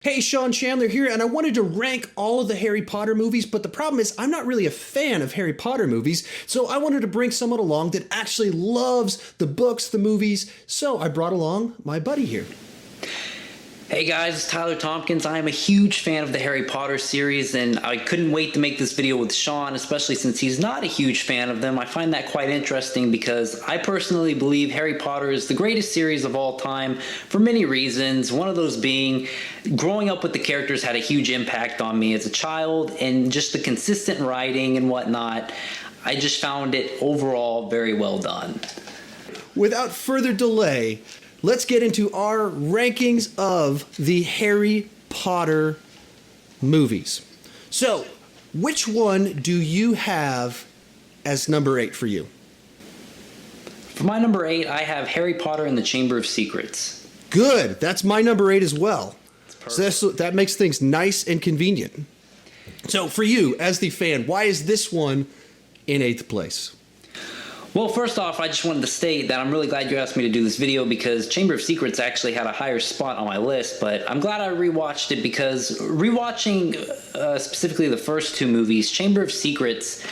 Hey, Sean Chandler here, and I wanted to rank all of the Harry Potter movies, but the problem is I'm not really a fan of Harry Potter movies, so I wanted to bring someone along that actually loves the books, the movies, so I brought along my buddy here. Hey guys, it's Tyler Tompkins. I am a huge fan of the Harry Potter series, and I couldn't wait to make this video with Sean, especially since he's not a huge fan of them. I find that quite interesting because I personally believe Harry Potter is the greatest series of all time for many reasons. One of those being growing up with the characters had a huge impact on me as a child, and just the consistent writing and whatnot. I just found it overall very well done. Without further delay, let's get into our rankings of the Harry Potter movies. So, which one do you have as number 8 for you? For my number 8, I have Harry Potter and the Chamber of Secrets. Good. That's my number 8 as well. So that makes things nice and convenient. So, for you, as the fan, why is this one in 8th place? Well, first off, I just wanted to state that I'm really glad you asked me to do this video because Chamber of Secrets actually had a higher spot on my list, but I'm glad I rewatched it because rewatching specifically the first two movies, Chamber of Secrets,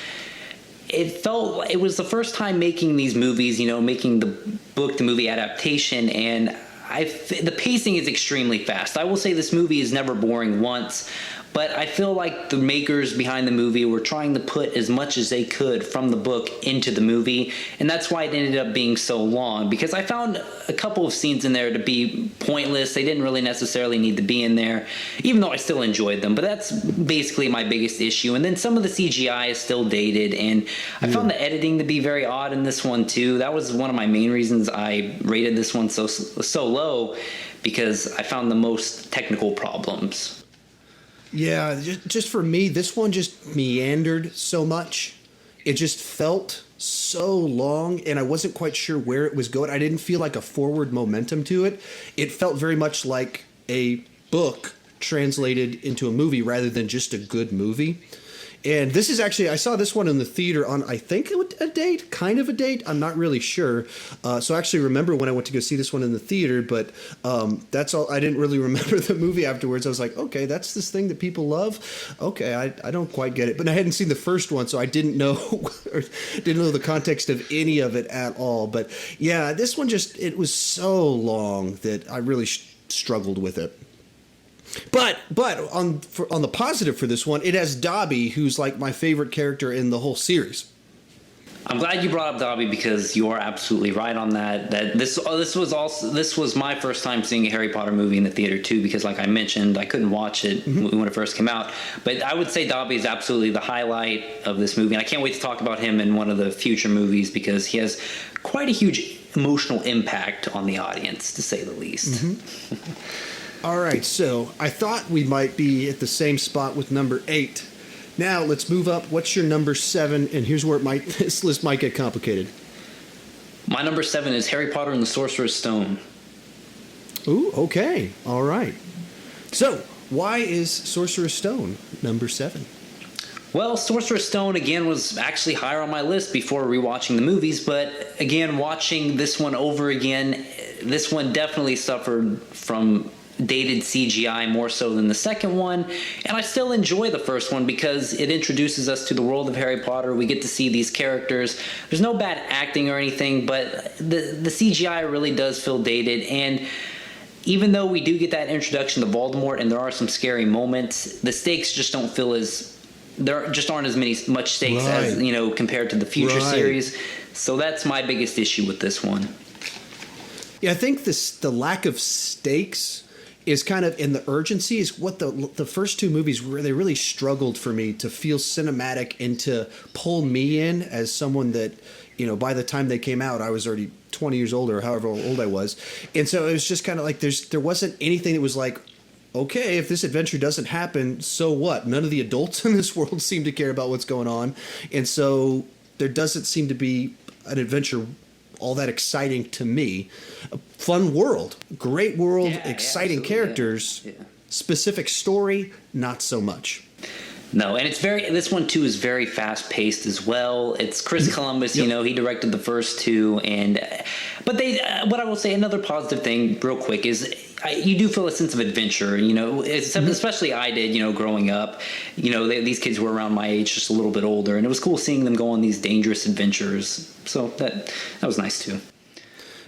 it was the first time making these movies, making the book, the movie adaptation, and the pacing is extremely fast. I will say this movie is never boring once, but I feel like the makers behind the movie were trying to put as much as they could from the book into the movie, and that's why it ended up being so long, because I found a couple of scenes in there to be pointless. They didn't really necessarily need to be in there, even though I still enjoyed them, but that's basically my biggest issue. And then some of the CGI is still dated, and I found the editing to be very odd in this one too. That was one of my main reasons I rated this one so low, because I found the most technical problems. Yeah, just for me, this one just meandered so much. It just felt so long, and I wasn't quite sure where it was going. I didn't feel like a forward momentum to it. It felt very much like a book translated into a movie rather than just a good movie. And this is actually, I saw this one in the theater on, I think, a date, kind of a date. I'm not really sure. So I actually remember when I went to go see this one in the theater, but that's all. I didn't really remember the movie afterwards. I was like, okay, that's this thing that people love. Okay, I don't quite get it. But I hadn't seen the first one, so I didn't know or didn't know the context of any of it at all. But yeah, this one it was so long that I really struggled with it. But on the positive for this one, it has Dobby, who's like my favorite character in the whole series. I'm glad you brought up Dobby because you are absolutely right on that. This was my first time seeing a Harry Potter movie in the theater too, because like I mentioned, I couldn't watch it when it first came out. But I would say Dobby is absolutely the highlight of this movie, and I can't wait to talk about him in one of the future movies because he has quite a huge emotional impact on the audience, to say the least. All right, so I thought we might be at the same spot with number 8. Now let's move up. What's your number 7? And here's where this list might get complicated. My number 7 is Harry Potter and the Sorcerer's Stone. Ooh, okay. All right. So why is Sorcerer's Stone number 7? Well, Sorcerer's Stone, again, was actually higher on my list before rewatching the movies, but again, watching this one over again, this one definitely suffered from dated CGI more so than the second one, and I still enjoy the first one because it introduces us to the world of Harry Potter. We get to see these characters. There's no bad acting or anything, but the CGI really does feel dated, and even though we do get that introduction to Voldemort and there are some scary moments, the stakes just don't feel there just aren't as much stakes as compared to the future series. So that's my biggest issue with this one. Yeah, I think the lack of stakes is kind of, in the urgency, is what the first two movies were. They really struggled for me to feel cinematic and to pull me in as someone that, by the time they came out, I was already 20 years old or however old I was. And so it was just kind of like there wasn't anything that was like, okay, if this adventure doesn't happen, so what? None of the adults in this world seem to care about what's going on. And so there doesn't seem to be an adventure all that exciting to me. A fun world, great world, exciting characters, specific story, not so much. No, and this one too is very fast paced as well. It's Chris Columbus, he directed the first two, but what I will say, another positive thing real quick is you do feel a sense of adventure, especially I did, growing up. These kids were around my age, just a little bit older, and it was cool seeing them go on these dangerous adventures. So that was nice too.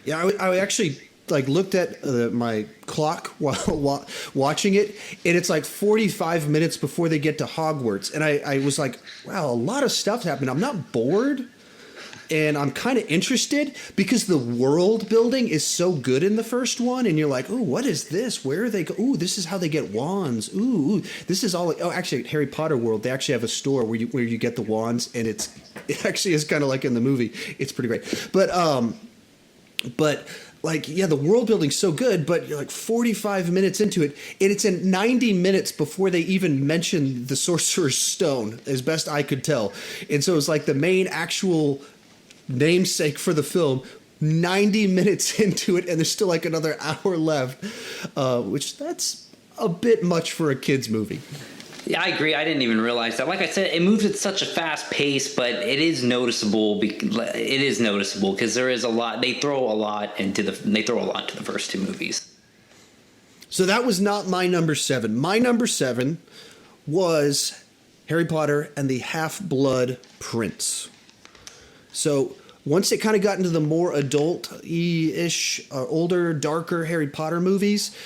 Yeah, I actually looked at my clock while watching it, and it's 45 minutes before they get to Hogwarts, and I was like, wow, a lot of stuff's happening. I'm not bored, and I'm kind of interested because the world building is so good in the first one, and you're like, oh, what is this? Where are they go? Ooh, this is how they get wands. Ooh, this is all actually Harry Potter world. They actually have a store where you get the wands, and it actually is kind of like in the movie. It's pretty great, but the world building's so good, but you're 45 minutes into it, and it's in 90 minutes before they even mention the Sorcerer's Stone, as best I could tell. And so it's the main actual namesake for the film, 90 minutes into it, and there's still another hour left, which that's a bit much for a kid's movie. Yeah, I agree. I didn't even realize that. Like I said, it moves at such a fast pace, but it is noticeable. It is noticeable because there is a lot. They throw a lot to the first two movies. So that was not my number 7. My number 7 was Harry Potter and the Half-Blood Prince. So once it kind of got into the more adult-ish, older, darker Harry Potter movies,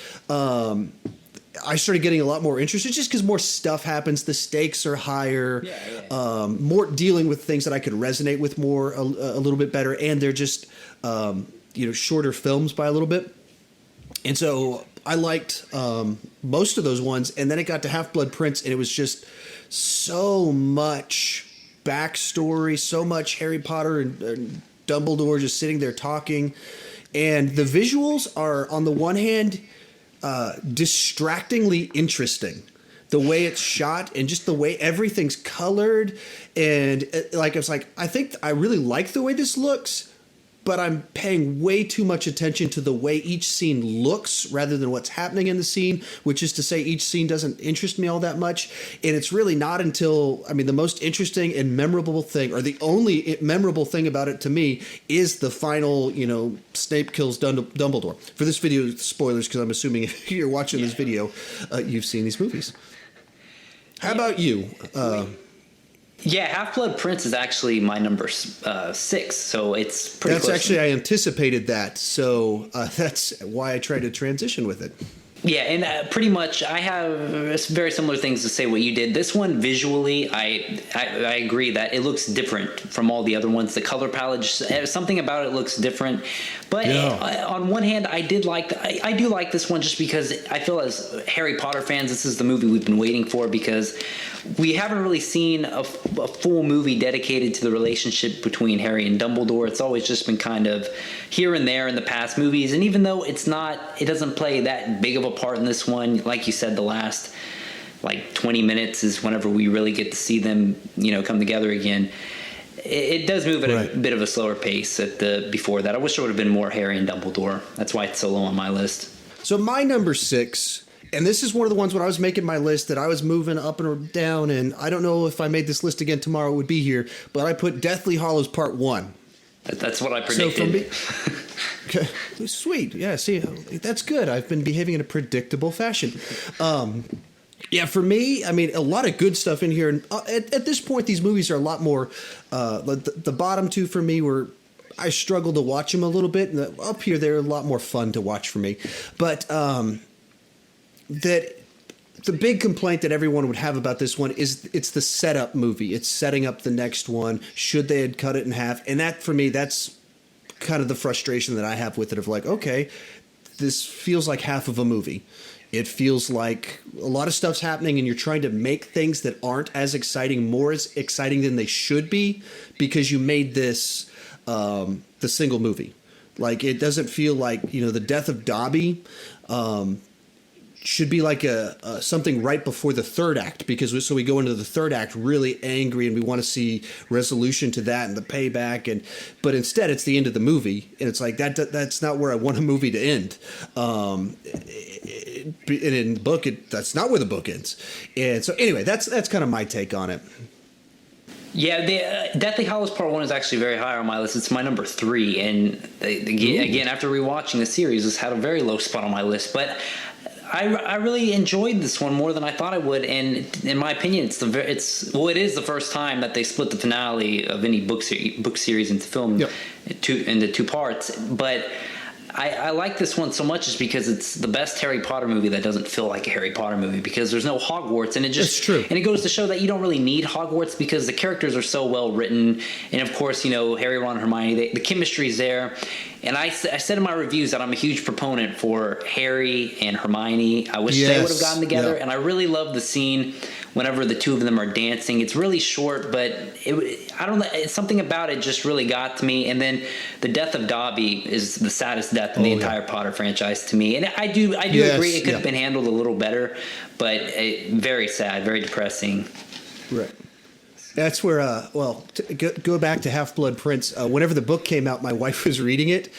I started getting a lot more interested just because more stuff happens. The stakes are higher, more dealing with things that I could resonate with more a little bit better. And they're just, shorter films by a little bit. And so I liked most of those ones. And then it got to Half-Blood Prince, and it was just so much backstory, so much Harry Potter and Dumbledore just sitting there talking. And the visuals are, on the one hand, distractingly interesting. The way it's shot and just the way everything's colored. And I think I really like the way this looks, but I'm paying way too much attention to the way each scene looks rather than what's happening in the scene, which is to say each scene doesn't interest me all that much. And it's really not until, the most interesting and memorable thing, or the only memorable thing about it to me, is the final, Snape kills Dumbledore. For this video, spoilers, because I'm assuming if you're watching this video, you've seen these movies. How about you? Yeah, Half-Blood Prince is actually my number 6, so it's pretty close. That's actually, I anticipated that, so that's why I tried to transition with it. Yeah, and pretty much I have very similar things to say what you did. This one, visually, I agree that it looks different from all the other ones. The color palette, something about it looks different. But on one hand, I do like this one just because I feel as Harry Potter fans, this is the movie we've been waiting for, because we haven't really seen a full movie dedicated to the relationship between Harry and Dumbledore. It's always just been kind of here and there in the past movies. And even though it doesn't play that big of a part in this one, like you said, the last 20 minutes is whenever we really get to see them, come together again. It does move at a bit of a slower pace before that. I wish there would have been more Harry and Dumbledore. That's why it's so low on my list. So my number 6, and this is one of the ones when I was making my list that I was moving up and down, and I don't know if I made this list again tomorrow it would be here, but I put Deathly Hallows Part 1. That's what I predicted. So okay, sweet. Yeah, see, that's good. I've been behaving in a predictable fashion. Yeah, for me, a lot of good stuff in here. And at this point, these movies are a lot more. The bottom two for me were, I struggled to watch them a little bit, and up here they're a lot more fun to watch for me. But that the big complaint that everyone would have about this one is it's the setup movie. It's setting up the next one. Should they had cut it in half? And that, for me, that's kind of the frustration that I have with it of okay, this feels like half of a movie. It feels like a lot of stuff's happening and you're trying to make things that aren't as exciting more as exciting than they should be because you made this the single movie. It doesn't feel like, the death of Dobby should be like something right before the third act, because so we go into the third act really angry and we want to see resolution to that and the payback, but instead it's the end of the movie and it's that's not where I want a movie to end. And in the book, that's not where the book ends. And so anyway, that's kind of my take on it. Yeah, Deathly Hallows Part 1 is actually very high on my list. It's my number 3, and again, after rewatching the series, this had a very low spot on my list. But I really enjoyed this one more than I thought I would, and in my opinion, it is the first time that they split the finale of any book series into film into 2 parts. But I like this one so much is because it's the best Harry Potter movie that doesn't feel like a Harry Potter movie, because there's no Hogwarts, and That's true. And it goes to show that you don't really need Hogwarts because the characters are so well written, and of course, Harry, Ron, and Hermione, the chemistry's there. And I said in my reviews that I'm a huge proponent for Harry and Hermione. I wish they would have gotten together, and I really love the scene whenever the 2 of them are dancing. It's really short, but I don't know, something about it just really got to me. And then the death of Dobby is the saddest death in the entire Potter franchise to me. And I do agree it could have been handled a little better, but very sad, very depressing. Right. That's where, go back to Half-Blood Prince. Whenever the book came out, my wife was reading it,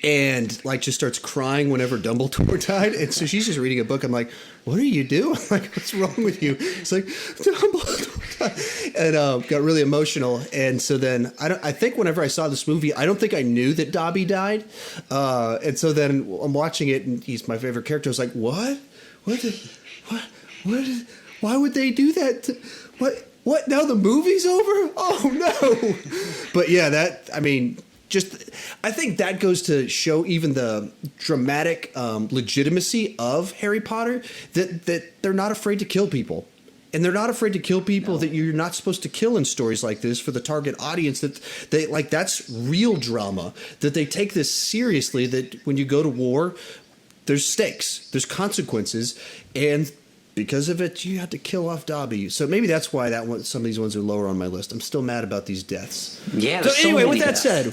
and like just starts crying whenever Dumbledore died. And so she's just reading a book. I'm like, what are you doing? Like, what's wrong with you? It's like, Dumbledore died. And got really emotional. And so then I think whenever I saw this movie, I don't think I knew that Dobby died. And so then I'm watching it, and he's my favorite character. I was like, what? Why would they do that? What? Now the movie's over? Oh no! But yeah, I think that goes to show even the dramatic legitimacy of Harry Potter, that they're not afraid to kill people. And they're not afraid to kill people that you're not supposed to kill in stories like this for the target audience. That they like, that's real drama. That they take this seriously. That when you go to war, there's stakes, there's consequences, and because of it, you had to kill off Dobby. So maybe that's why some of these ones are lower on my list. I'm still mad about these deaths. Yeah. So anyway, with that said,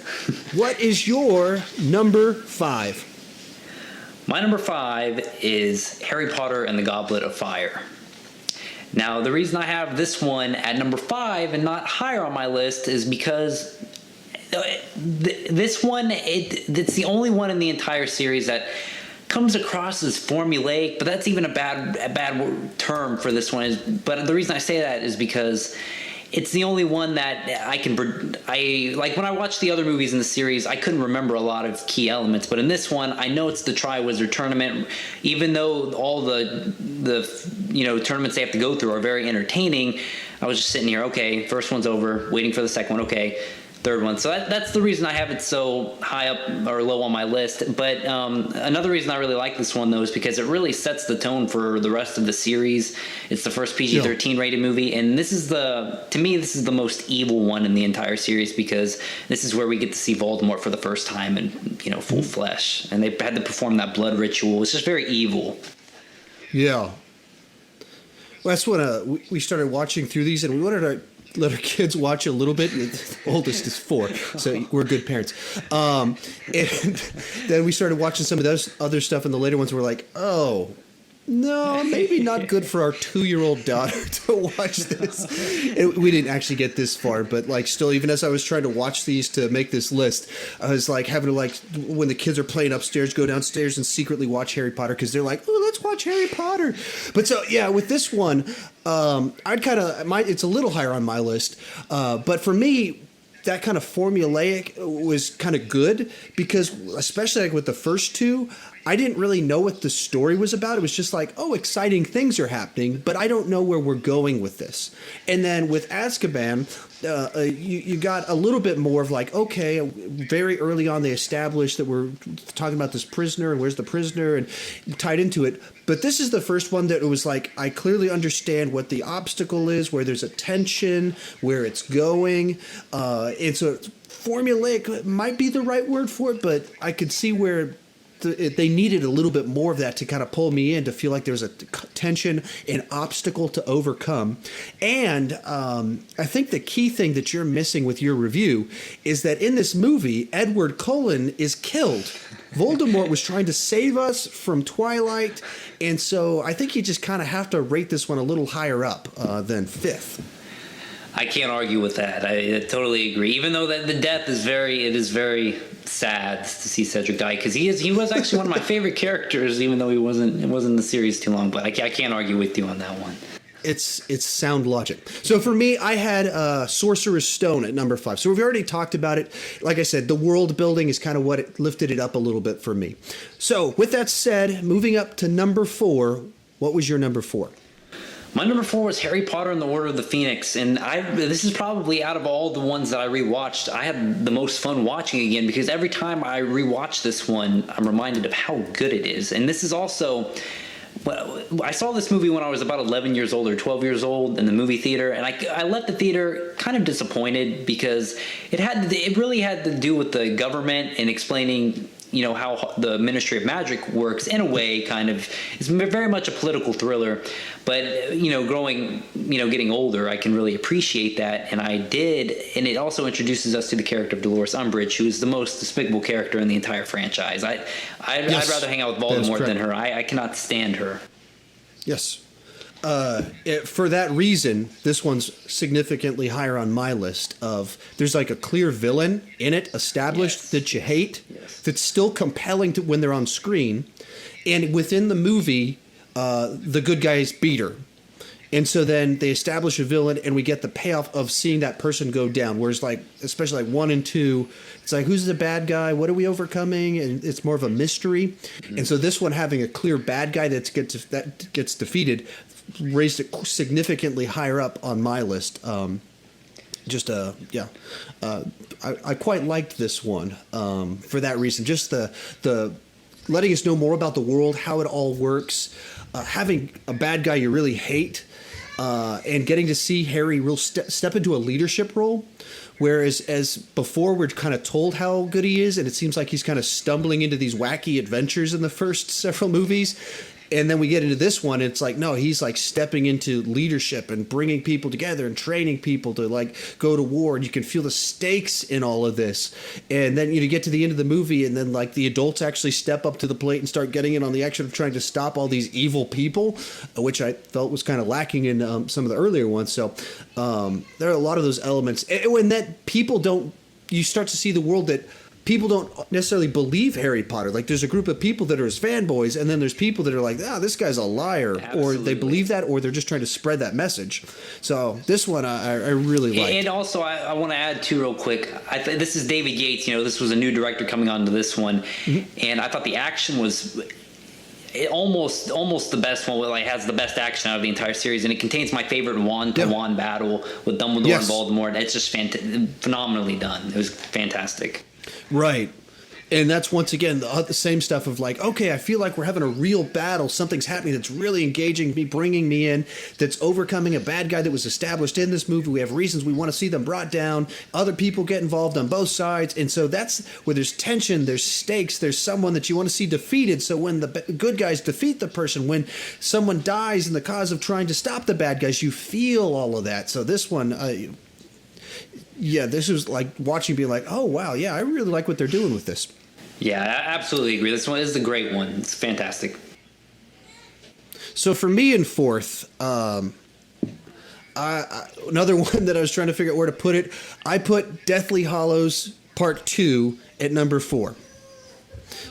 what is your number 5? My number 5 is Harry Potter and the Goblet of Fire. Now, the reason I have this one at number 5 and not higher on my list is because this one, it's the only one in the entire series that comes across as formulaic, but that's even a bad term for this one. But the reason I say that is because it's the only one that I like. When I watched the other movies in the series, I couldn't remember a lot of key elements, but in this one, I know it's the Triwizard Tournament. Even though all the tournaments they have to go through are very entertaining, I was just sitting here, okay, first one's over, waiting for the second one, okay, third one. So that's the reason I have it so high up or low on my list. But another reason I really like this one, though, is because it really sets the tone for the rest of the series. It's the first PG-13 rated movie, and this is to me this is the most evil one in the entire series, because this is where we get to see Voldemort for the first time in full flesh, and they had to perform that blood ritual. It's just very evil. Yeah. Well, that's when we started watching through these, and we wanted to let our kids watch a little bit. The oldest is 4, so we're good parents. And then we started watching some of those other stuff, and the later ones were like, oh, no, maybe not good for our 2-year-old daughter to watch this. We didn't actually get this far, but like still, even as I was trying to watch these to make this list, I was like having to when the kids are playing upstairs, go downstairs and secretly watch Harry Potter, because they're like, oh, let's watch Harry Potter. But so yeah, with this one, it's a little higher on my list, but for me, that kind of formulaic was kind of good, because especially like with the first 2, I didn't really know what the story was about. It was just like, oh, exciting things are happening, but I don't know where we're going with this. And then with Azkaban, you got a little bit more of like, okay, very early on they established that we're talking about this prisoner and where's the prisoner and tied into it. But this is the first one that it was like, I clearly understand what the obstacle is, where there's a tension, where it's going. And so formulaic might be the right word for it, but I could see where they needed a little bit more of that to kind of pull me in, to feel like there's a tension, an obstacle to overcome. And I think the key thing that you're missing with your review is that in this movie, Edward Cullen is killed. Voldemort was trying to save us from Twilight, and so I think you just kind of have to rate this one a little higher up than 5th. I can't argue with that. I totally agree. Even though the death is very sad to see Cedric die, because he was actually one of my favorite characters, even though it wasn't in the series too long. But I can't argue with you on that one. It's sound logic. So for me, I had Sorcerer's Stone at number 5. So we've already talked about it. Like I said, the world building is kind of what it lifted it up a little bit for me. So with that said, moving up to number 4, what was your number 4? My number 4 was Harry Potter and the Order of the Phoenix, and this is probably out of all the ones that I rewatched, I had the most fun watching again, because every time I rewatch this one, I'm reminded of how good it is. And this is also, well, I saw this movie when I was about 11 years old or 12 years old in the movie theater, and I left the theater kind of disappointed because it really had to do with the government and explaining, you know, how the Ministry of Magic works in a way. Kind of, it's very much a political thriller, but you know, getting older, I can really appreciate that, and I did. And it also introduces us to the character of Dolores Umbridge, who is the most despicable character in the entire franchise. I'd rather hang out with Voldemort than her. I cannot stand her. Yes. For that reason, this one's significantly higher on my list. There's like a clear villain in it established that you hate, that's still compelling when they're on screen, and within the movie, the good guys beat her. And so then they establish a villain, and we get the payoff of seeing that person go down. Whereas, like, especially like 1 and 2, it's like, who's the bad guy? What are we overcoming? And it's more of a mystery. Mm-hmm. And so this one, having a clear bad guy that gets defeated, raised it significantly higher up on my list. I quite liked this one for that reason. Just the letting us know more about the world, how it all works, having a bad guy you really hate, and getting to see Harry step into a leadership role. Whereas as before, we're kind of told how good he is, and it seems like he's kind of stumbling into these wacky adventures in the first several movies. And then we get into this one, it's like, no, he's like stepping into leadership and bringing people together and training people to like go to war. And you can feel the stakes in all of this. And then you get to the end of the movie, and then like the adults actually step up to the plate and start getting in on the action of trying to stop all these evil people, which I felt was kind of lacking in some of the earlier ones. So there are a lot of those elements. And when you start to see the world that people don't necessarily believe Harry Potter. Like, there's a group of people that are his fanboys, and then there's people that are like, this guy's a liar. Absolutely. Or they believe that, or they're just trying to spread that message. So this one I really like. And also, I want to add, too, real quick. This is David Yates. You know, this was a new director coming on to this one. Mm-hmm. And I thought the action was almost the best one. Like, has the best action out of the entire series, and it contains my favorite wand-to-wand battle with Dumbledore and Voldemort. It's just phenomenally done. It was fantastic. Right. And that's, once again, the same stuff of like, okay, I feel like we're having a real battle. Something's happening that's really engaging me, bringing me in, that's overcoming a bad guy that was established in this movie. We have reasons we want to see them brought down. Other people get involved on both sides. And so that's where there's tension, there's stakes, there's someone that you want to see defeated. So when the good guys defeat the person, when someone dies in the cause of trying to stop the bad guys, you feel all of that. So this one... this was like watching, being like, oh, wow, yeah, I really like what they're doing with this. Yeah, I absolutely agree. This one is a great one. It's fantastic. So for me in 4th, another one that I was trying to figure out where to put it, I put Deathly Hallows Part 2 at number 4.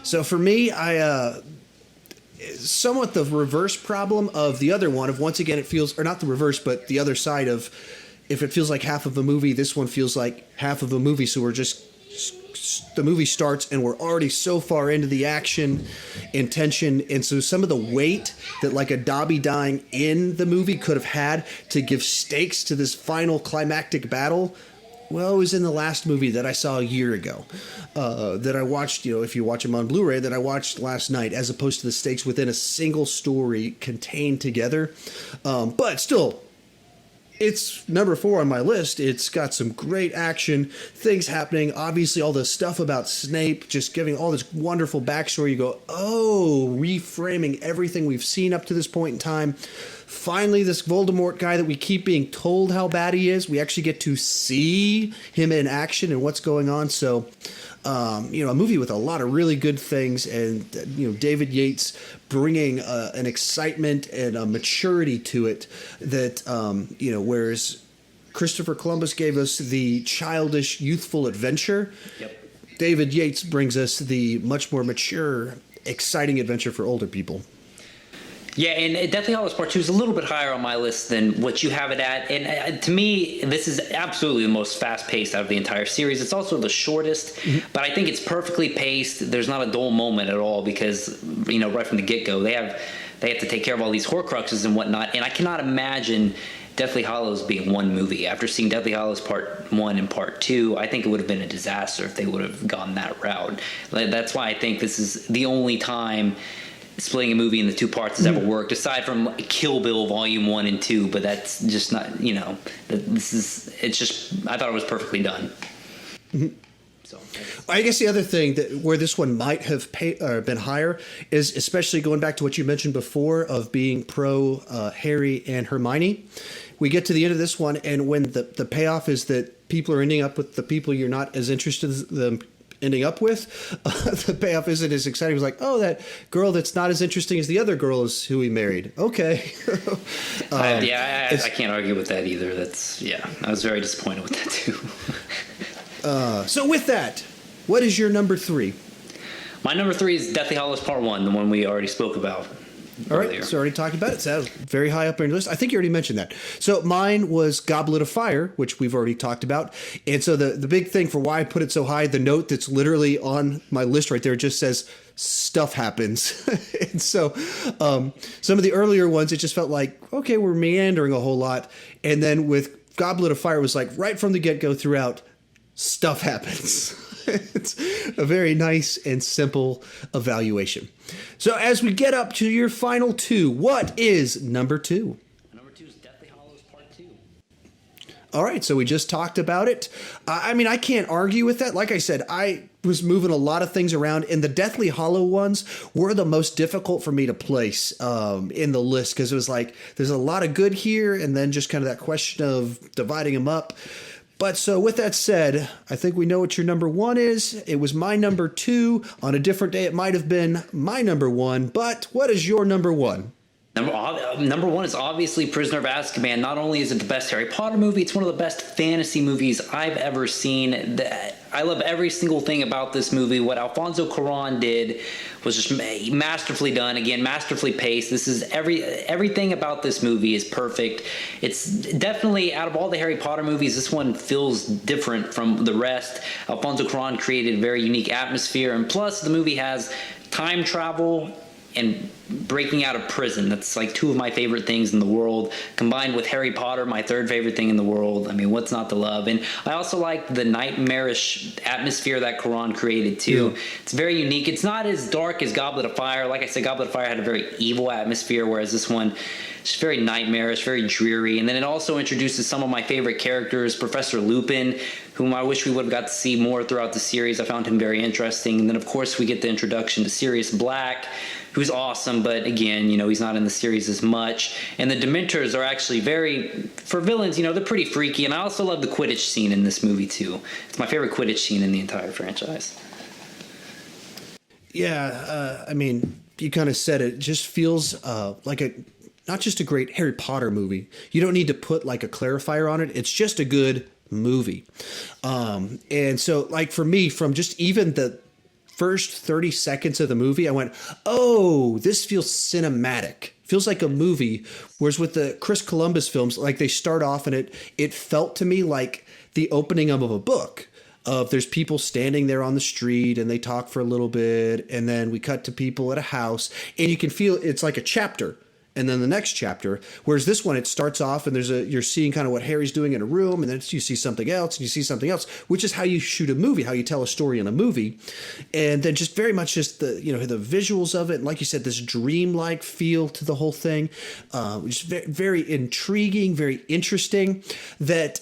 So for me, somewhat the reverse problem of the other one, of once again, it feels, or not the reverse, but the other side of, if it feels like half of a movie, this one feels like half of a movie. So the movie starts and we're already so far into the action and tension. And so some of the weight that like a Dobby dying in the movie could have had to give stakes to this final climactic battle, well, it was in the last movie that I saw a year ago, that I watched, if you watch them on Blu-ray, that I watched last night, as opposed to the stakes within a single story contained together. But still, it's number 4 on my list. It's got some great action, things happening. Obviously, all the stuff about Snape, just giving all this wonderful backstory. You go, oh, reframing everything we've seen up to this point in time. Finally, this Voldemort guy that we keep being told how bad he is, we actually get to see him in action and what's going on. So, a movie with a lot of really good things, and David Yates bringing an excitement and a maturity to it that whereas Christopher Columbus gave us the childish, youthful adventure, David Yates brings us the much more mature, exciting adventure for older people. Yeah, and Deathly Hallows Part 2 is a little bit higher on my list than what you have it at. And to me, this is absolutely the most fast-paced out of the entire series. It's also the shortest, but I think it's perfectly paced. There's not a dull moment at all because, right from the get-go, they have to take care of all these Horcruxes and whatnot. And I cannot imagine Deathly Hallows being one movie. After seeing Deathly Hallows Part 1 and Part 2, I think it would have been a disaster if they would have gone that route. That's why I think this is the only time splitting a movie into two parts has ever worked, aside from Kill Bill Volume 1 and 2, but that's just not, it's just, I thought it was perfectly done. So I guess the other thing that where this one might have been higher is, especially going back to what you mentioned before of being pro Harry and Hermione. We get to the end of this one, and when the payoff is that people are ending up with the people you're not as interested as them ending up with, the payoff isn't as exciting. It was like, oh, that girl that's not as interesting as the other girl is who he married. Okay. I can't argue with that either. I was very disappointed with that too. So with that, what is your number 3? My number 3 is Deathly Hallows Part 1, the one we already spoke about. All right, so already talked about it. So that was very high up on your list. I think you already mentioned that. So mine was Goblet of Fire, which we've already talked about. And so the big thing for why I put it so high, the note that's literally on my list right there just says, stuff happens. And so some of the earlier ones, it just felt like, okay, we're meandering a whole lot. And then with Goblet of Fire, it was like right from the get-go throughout, stuff happens. It's a very nice and simple evaluation. So as we get up to your final 2, what is number 2? Number 2 is Deathly Hallows Part 2. All right, so we just talked about it. I can't argue with that. Like I said, I was moving a lot of things around, and the Deathly Hallow ones were the most difficult for me to place in the list because it was like there's a lot of good here, and then just kind of that question of dividing them up. But so with that said, I think we know what your number 1 is. It was my number 2. On a different day, it might have been my number 1. But what is your number 1? Number 1 is obviously Prisoner of Azkaban. Not only is it the best Harry Potter movie, it's one of the best fantasy movies I've ever seen. I love every single thing about this movie. What Alfonso Cuarón did was just masterfully done. Again, masterfully paced. This is everything about this movie is perfect. It's definitely, out of all the Harry Potter movies, this one feels different from the rest. Alfonso Cuarón created a very unique atmosphere, and plus the movie has time travel and breaking out of prison. That's like 2 of my favorite things in the world, combined with Harry Potter, my 3rd favorite thing in the world. I mean, what's not to love? And I also like the nightmarish atmosphere that Cuarón created too. Yeah. It's very unique. It's not as dark as Goblet of Fire. Like I said, Goblet of Fire had a very evil atmosphere, whereas this one is very nightmarish, very dreary. And then it also introduces some of my favorite characters, Professor Lupin, whom I wish we would have got to see more throughout the series. I found him very interesting. And then, of course, we get the introduction to Sirius Black, who's awesome, but again, he's not in the series as much. And the Dementors are actually for villains, they're pretty freaky. And I also love the Quidditch scene in this movie, too. It's my favorite Quidditch scene in the entire franchise. Yeah, you kind of said it. It just feels like not just a great Harry Potter movie. You don't need to put like a clarifier on it. It's just a good movie. And so, like, for me, from just even the first 30 seconds of the movie, I went, oh, this feels cinematic. Feels like a movie. Whereas with the Chris Columbus films, like, they start off and it felt to me like the opening of a book. There's people standing there on the street and they talk for a little bit, and then we cut to people at a house, and you can feel it's like a chapter. And then the next chapter, whereas this one, it starts off and you're seeing kind of what Harry's doing in a room, and then you see something else and you see something else, which is how you shoot a movie, how you tell a story in a movie. And then just very much just the visuals of it. And like you said, this dreamlike feel to the whole thing, which is very, very intriguing, very interesting that,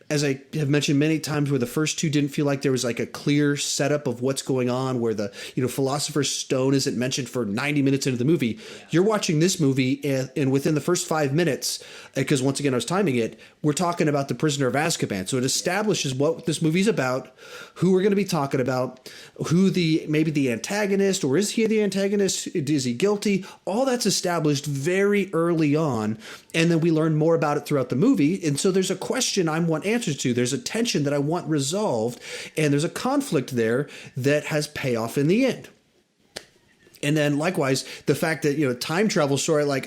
as I have mentioned many times, where the first 2 didn't feel like there was like a clear setup of what's going on, where the Philosopher's Stone isn't mentioned for 90 minutes into the movie. You're watching this movie, and within the first 5 minutes, because once again I was timing it, we're talking about the Prisoner of Azkaban. So it establishes what this movie's about, who we're going to be talking about, who maybe the antagonist, or is he the antagonist? Is he guilty? All that's established very early on, and then we learn more about it throughout the movie. And so there's a question I want answers to. There's a tension that I want resolved, and there's a conflict there that has payoff in the end. And then likewise, the fact that, time travel story, like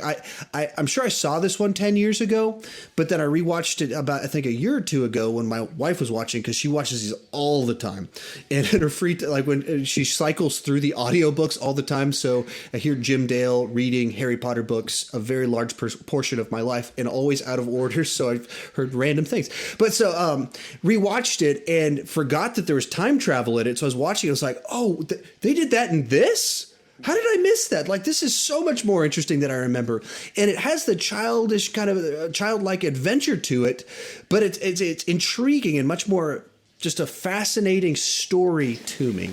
I'm sure I saw this one 10 years ago, but then I rewatched it about, I think, a year or two ago when my wife was watching, because she watches these all the time. And in her free time, like when she cycles through the audiobooks all the time. So I hear Jim Dale reading Harry Potter books a very large portion of my life, and always out of order. So I've heard random things. But so rewatched it and forgot that there was time travel in it. So I was watching, I was like, oh, they did that in this? How did I miss that? Like, this is so much more interesting than I remember. And it has the childish kind of childlike adventure to it, but it's intriguing and much more just a fascinating story to me.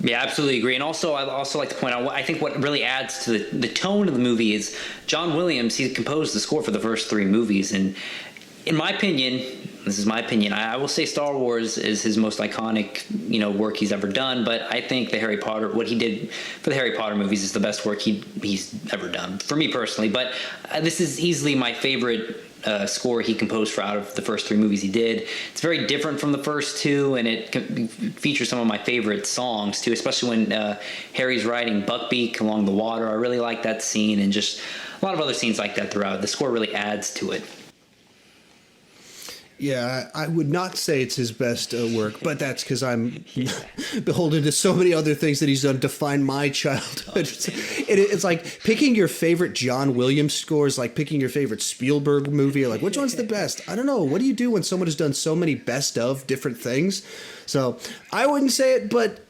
Yeah, absolutely agree. And also, I'd also like to point out, I think what really adds to the tone of the movie is John Williams. He composed the score for the first three movies. And in my opinion, this is my opinion, I will say Star Wars is his most iconic, work he's ever done. But I think what he did for the Harry Potter movies is the best work he's ever done, for me personally. But this is easily my favorite score he composed for out of the first three movies he did. It's very different from the first two, and it features some of my favorite songs too, especially when Harry's riding Buckbeak along the water. I really like that scene, and just a lot of other scenes like that throughout. The score really adds to it. Yeah, I would not say it's his best work, but that's because I'm beholden to so many other things that he's done to define my childhood. It's like picking your favorite John Williams score is like picking your favorite Spielberg movie. Like, which one's the best? I don't know. What do you do when someone has done so many best of different things? So I wouldn't say it, but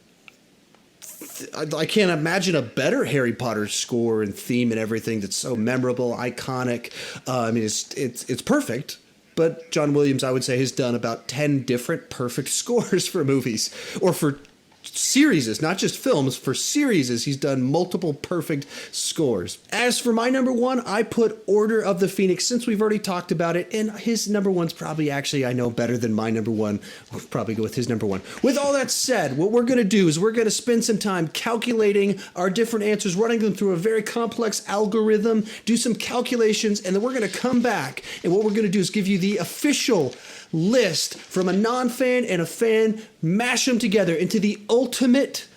I can't imagine a better Harry Potter score and theme and everything that's so memorable, iconic. I mean, it's perfect. But John Williams, I would say, has done about 10 different perfect scores for movies, or for series, not just films, for series. He's done multiple perfect scores. As for my number one, I put Order of the Phoenix, since we've already talked about it, and his number one's probably, actually, I know better than my number one. We'll probably go with his number one. With all that said, what we're going to do is we're going to spend some time calculating our different answers, running them through a very complex algorithm, do some calculations, and then we're going to come back, and what we're going to do is give you the official list from a non-fan and a fan, mash them together into the ultimate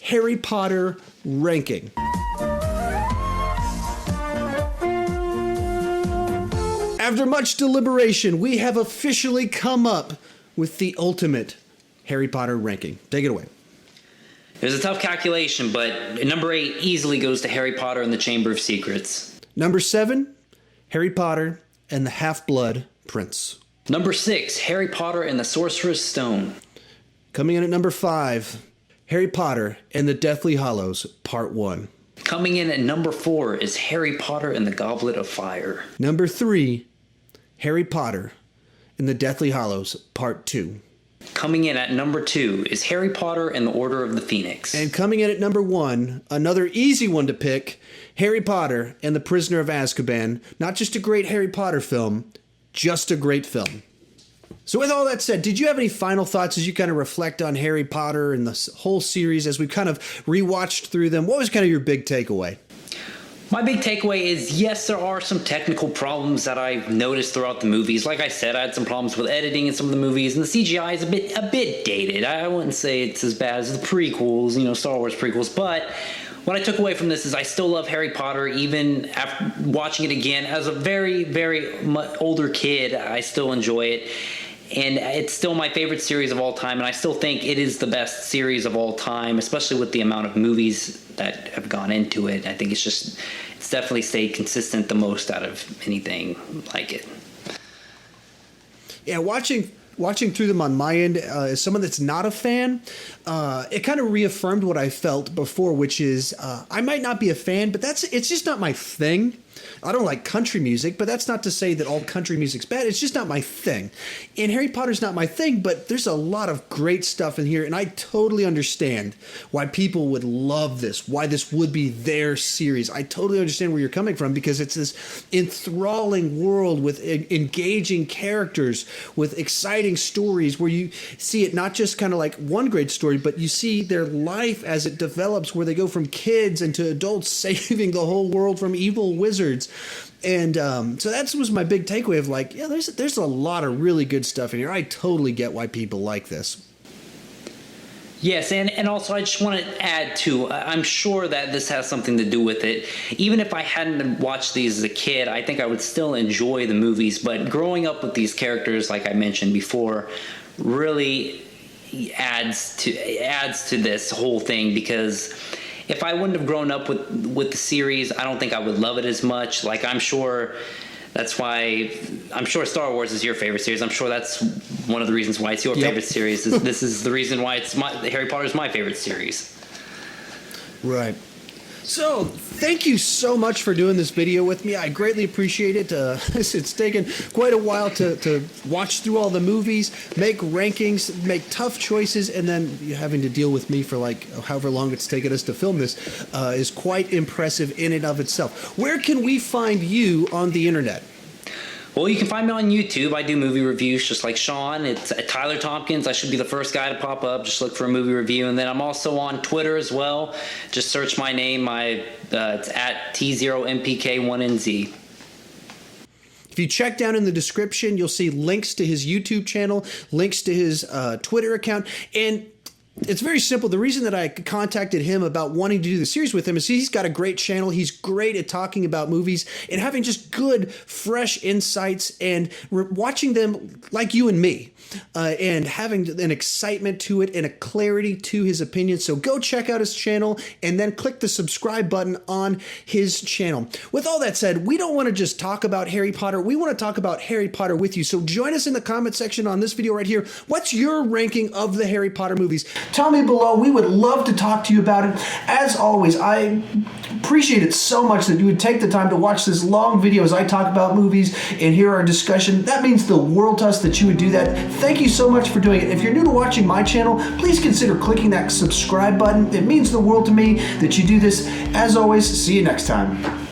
Harry Potter ranking. After much deliberation, we have officially come up with the ultimate Harry Potter ranking. Take it away. It was a tough calculation, but number 8 easily goes to Harry Potter and the Chamber of Secrets. Number 7, Harry Potter and the Half-Blood Prince. Number 6, Harry Potter and the Sorcerer's Stone. Coming in at number 5, Harry Potter and the Deathly Hallows, Part 1. Coming in at number 4 is Harry Potter and the Goblet of Fire. Number 3, Harry Potter and the Deathly Hallows, Part 2. Coming in at number 2 is Harry Potter and the Order of the Phoenix. And coming in at number 1, another easy one to pick, Harry Potter and the Prisoner of Azkaban. Not just a great Harry Potter film, just a great film. So with all that said, did you have any final thoughts as you kind of reflect on Harry Potter and the whole series as we kind of rewatched through them? What was kind of your big takeaway? My big takeaway is, yes, there are some technical problems that I've noticed throughout the movies. Like I said, I had some problems with editing in some of the movies, and the CGI is a bit dated. I wouldn't say it's as bad as the prequels, Star Wars prequels, but what I took away from this is I still love Harry Potter, even after watching it again. As a very, very older kid, I still enjoy it. And it's still my favorite series of all time, and I still think it is the best series of all time, especially with the amount of movies that have gone into it. I think it's definitely stayed consistent the most out of anything like it. Yeah, watching through them on my end, as someone that's not a fan, it kind of reaffirmed what I felt before, which is I might not be a fan, but it's just not my thing. I don't like country music, but that's not to say that all country music's bad. It's just not my thing. And Harry Potter's not my thing, but there's a lot of great stuff in here, and I totally understand why people would love this, why this would be their series. I totally understand where you're coming from, because it's this enthralling world with engaging characters, with exciting stories where you see it not just kind of like one great story, but you see their life as it develops, where they go from kids into adults saving the whole world from evil wizards. And so that was my big takeaway of like, yeah, there's a lot of really good stuff in here. I totally get why people like this. Yes, and also I just want to add too, I'm sure that this has something to do with it. Even if I hadn't watched these as a kid, I think I would still enjoy the movies, but growing up with these characters, like I mentioned before, really adds to this whole thing, because if I wouldn't have grown up with the series, I don't think I would love it as much. Like, I'm sure that's why Star Wars is your favorite series. I'm sure that's one of the reasons why it's your favorite series. This is the reason why Harry Potter is my favorite series. Right. So, thank you so much for doing this video with me. I greatly appreciate it. It's taken quite a while to watch through all the movies, make rankings, make tough choices, and then having to deal with me for like however long it's taken us to film this is quite impressive in and of itself. Where can we find you on the internet? Well, you can find me on YouTube. I do movie reviews just like Sean. It's Tyler Tompkins. I should be the first guy to pop up. Just look for a movie review. And then I'm also on Twitter as well. Just search my name. It's at T0MPK1NZ. If you check down in the description, you'll see links to his YouTube channel, links to his Twitter account, and it's very simple. The reason that I contacted him about wanting to do the series with him is he's got a great channel. He's great at talking about movies and having just good, fresh insights and watching them like you and me, and having an excitement to it and a clarity to his opinion. So go check out his channel and then click the subscribe button on his channel. With all that said, we don't want to just talk about Harry Potter. We want to talk about Harry Potter with you. So join us in the comment section on this video right here. What's your ranking of the Harry Potter movies? Tell me below. We would love to talk to you about it. As always, I appreciate it so much that you would take the time to watch this long video as I talk about movies and hear our discussion. That means the world to us that you would do that. Thank you so much for doing it. If you're new to watching my channel, please consider clicking that subscribe button. It means the world to me that you do this. As always, see you next time.